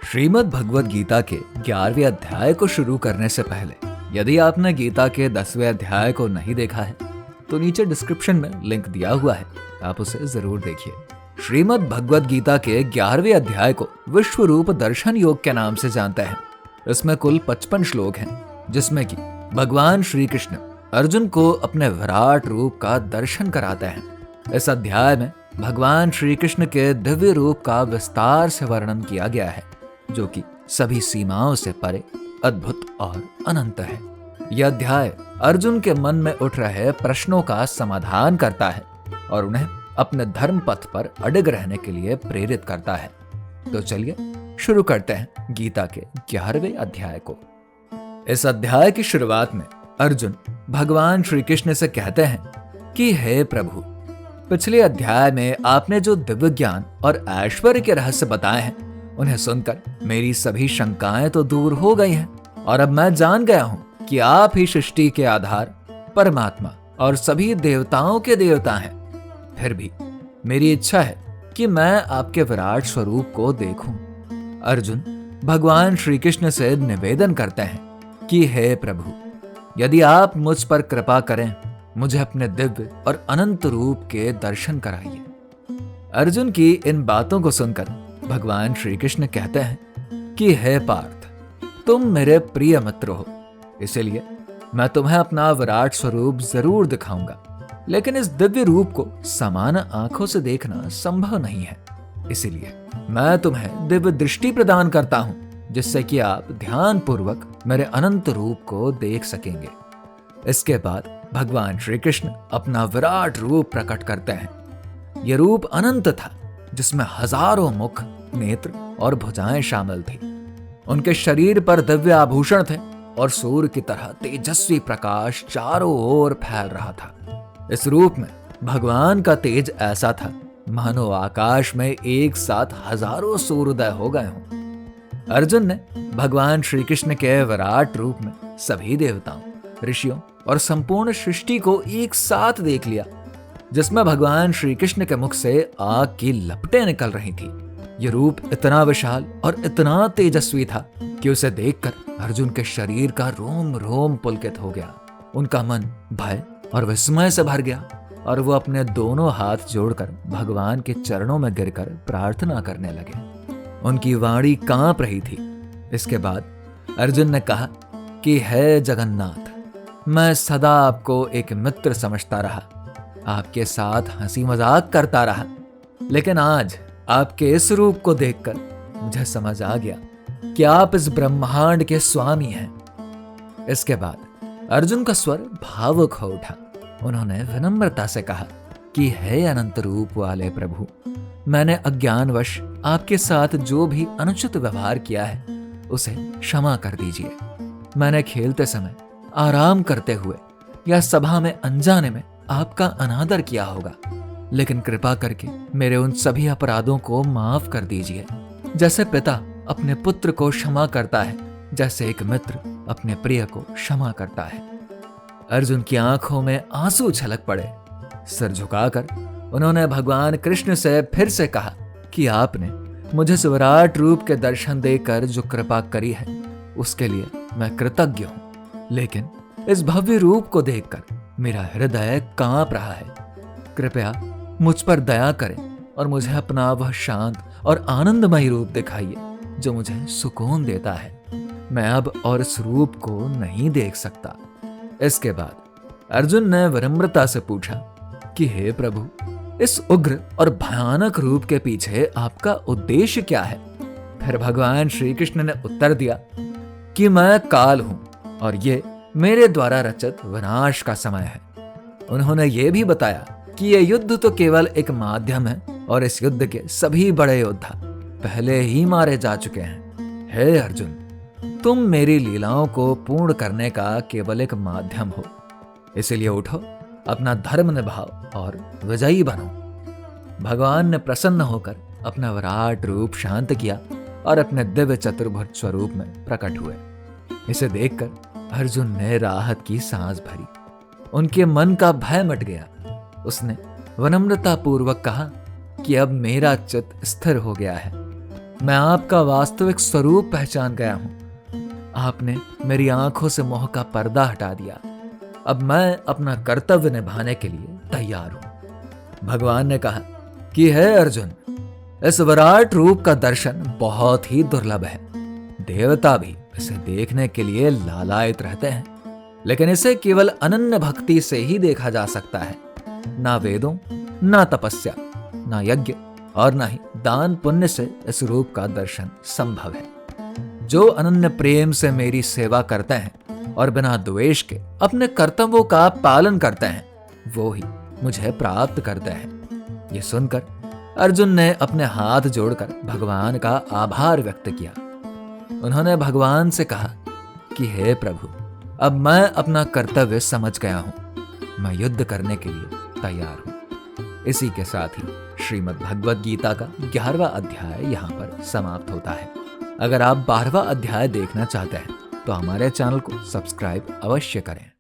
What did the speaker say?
श्रीमद् भगवद गीता के 11वें अध्याय को शुरू करने से पहले यदि आपने गीता के 10वें अध्याय को नहीं देखा है तो नीचे डिस्क्रिप्शन में लिंक दिया हुआ है, आप उसे जरूर देखिए। श्रीमद् भगवद गीता के 11वें अध्याय को विश्व रूप दर्शन योग के नाम से जानते हैं। इसमें कुल 55 श्लोक हैं, जिसमें कि भगवान श्री कृष्ण अर्जुन को अपने विराट रूप का दर्शन कराते हैं। इस अध्याय में भगवान श्री कृष्ण के दिव्य रूप का विस्तार से वर्णन किया गया है, जो कि सभी सीमाओं से परे, अद्भुत और अनंत है। यह अध्याय अर्जुन के मन में उठ रहे प्रश्नों का समाधान करता है और उन्हें अपने धर्म पथ पर अडिग रहने के लिए प्रेरित करता है। तो चलिए शुरू करते हैं गीता के 11वें अध्याय को। इस अध्याय की शुरुआत में अर्जुन भगवान श्री कृष्ण से कहते हैं कि हे प्रभु, पिछले अध्याय में आपने जो दिव्य ज्ञान और ऐश्वर्य के रहस्य बताए हैं, उन्हें सुनकर मेरी सभी शंकाएं तो दूर हो गई हैं और अब मैं जान गया हूं कि आप ही सृष्टि के आधार, परमात्मा और सभी देवताओं के देवता हैं। फिर भी मेरी इच्छा है कि मैं आपके विराट स्वरूप को देखूं। अर्जुन भगवान श्री कृष्ण से निवेदन करते हैं कि हे प्रभु, यदि आप मुझ पर कृपा करें, मुझे अपने दिव्य और अनंत रूप के दर्शन कराइए। अर्जुन की इन बातों को सुनकर भगवान श्री कृष्ण कहते हैं कि हे पार्थ, तुम मेरे प्रिय मित्र हो, इसलिए मैं तुम्हें अपना विराट स्वरूप जरूर दिखाऊंगा, लेकिन इस दिव्य रूप को समान आंखों से देखना संभव नहीं है। इसीलिए मैं तुम्हें दिव्य दृष्टि प्रदान करता हूं, जिससे कि आप ध्यान पूर्वक मेरे अनंत रूप को देख सकेंगे। इसके बाद भगवान श्री कृष्ण अपना विराट रूप प्रकट करते हैं। यह रूप अनंत था, जिसमें हजारों मुख, नेत्र और भुजाएं शामिल थी। उनके शरीर पर दिव्य आभूषण थे और सूर्य की तरह तेजस्वी प्रकाश चारों ओर फैल रहा था। इस रूप में भगवान का तेज ऐसा था मानो आकाश में एक साथ हजारों सूर्योदय हो गए हों। अर्जुन ने भगवान श्री कृष्ण के विराट रूप में सभी देवताओं, ऋषियों और संपूर्ण सृष्टि को एक साथ देख लिया, जिसमें भगवान श्री कृष्ण के मुख से आग की लपटें निकल रही थी। यह रूप इतना विशाल और इतना तेजस्वी था कि उसे देखकर अर्जुन के शरीर का रोम रोम पुलकित हो गया। उनका मन भय और विस्मय से भर गया और वो अपने दोनों हाथ जोड़कर भगवान के चरणों में गिरकर प्रार्थना करने लगे। उनकी वाणी कांप रही थी। इसके बाद अर्जुन ने कहा कि हे जगन्नाथ, मैं सदा आपको एक मित्र समझता रहा, आपके साथ हंसी मजाक करता रहा, लेकिन आज आपके इस रूप को देखकर मुझे समझ आ गया कि आप इस ब्रह्मांड के स्वामी हैं। इसके बाद अर्जुन का स्वर भावुक हो उठा। उन्होंने विनम्रता से कहा कि हे अनंत रूप वाले प्रभु, मैंने अज्ञानवश आपके साथ जो भी अनुचित व्यवहार किया है उसे क्षमा कर दीजिए। मैंने खेलते समय, आराम करते हुए या सभा में अनजाने में आपका अनादर किया होगा, लेकिन कृपा करके मेरे उन सभी अपराधों को माफ कर दीजिए। जैसे पिता अपने पुत्र को क्षमा करता है, जैसे एक मित्र अपने प्रिय को क्षमा करता है। अर्जुन की आंखों में आंसू छलक पड़े। सिर झुकाकर उन्होंने भगवान कृष्ण से फिर से कहा कि आपने मुझे इस विराट रूप के दर्शन देकर जो कृपा करी है, उसके लिए मैं कृतज्ञ हूं, लेकिन इस भव्य रूप को देखकर मेरा हृदय कांप रहा है। कृपया मुझ पर दया करें और मुझे अपना वह शांत और आनंदमय रूप दिखाइए जो मुझे सुकून देता है। मैं अब और इस रूप को नहीं देख सकता। इसके बाद अर्जुन ने विनम्रता से पूछा कि हे प्रभु, इस उग्र और भयानक रूप के पीछे आपका उद्देश्य क्या है? फिर भगवान श्री कृष्ण ने उत्तर दिया कि मैं काल हूं और ये मेरे द्वारा रचित विनाश का समय है। उन्होंने ये भी बताया कि यह युद्ध तो केवल एक माध्यम है और इस युद्ध के सभी बड़े योद्धा पहले ही मारे जा चुके हैं। हे अर्जुन, तुम मेरी लीलाओं को पूर्ण करने का केवल एक माध्यम हो, इसलिए उठो, अपना धर्म निभाओ और विजयी बनो। भगवान ने प्रसन्न होकर अपना विराट रूप शांत किया और अपने दिव्य चतुर्भुज स्वरूप में प्रकट हुए। इसे देखकर अर्जुन ने राहत की सांस भरी। उनके मन का भय मिट गया। उसने विनम्रता पूर्वक कहा कि अब मेरा चित्त स्थिर हो गया है। मैं आपका वास्तविक स्वरूप पहचान गया हूं। आपने मेरी आंखों से मोह का पर्दा हटा दिया। अब मैं अपना कर्तव्य निभाने के लिए तैयार हूं। भगवान ने कहा कि हे अर्जुन, इस विराट रूप का दर्शन बहुत ही दुर्लभ है। देवता भी इसे देखने के लिए लालायित रहते हैं, लेकिन इसे केवल अनन्य भक्ति से ही देखा जा सकता है। ना वेदों, ना तपस्या, ना यज्ञ और ना ही दान पुण्य से इस रूप का दर्शन संभव है। जो अनन्य प्रेम से मेरी सेवा करते हैं और बिना द्वेष के अपने कर्तव्यों का पालन करते हैं, वो ही मुझे प्राप्त करते हैं। ये सुनकर अर्जुन ने अपने हाथ जोड़कर भगवान का आभार व्यक्त किया। उन्होंने भगवान से कहा कि हे प्रभु, अब मैं अपना कर्तव्य समझ गया हूं। मैं युद्ध करने के लिए तैयार हूं। इसी के साथ ही श्रीमद् भगवद गीता का 11वां अध्याय यहाँ पर समाप्त होता है। अगर आप 12वां अध्याय देखना चाहते हैं तो हमारे चैनल को सब्सक्राइब अवश्य करें।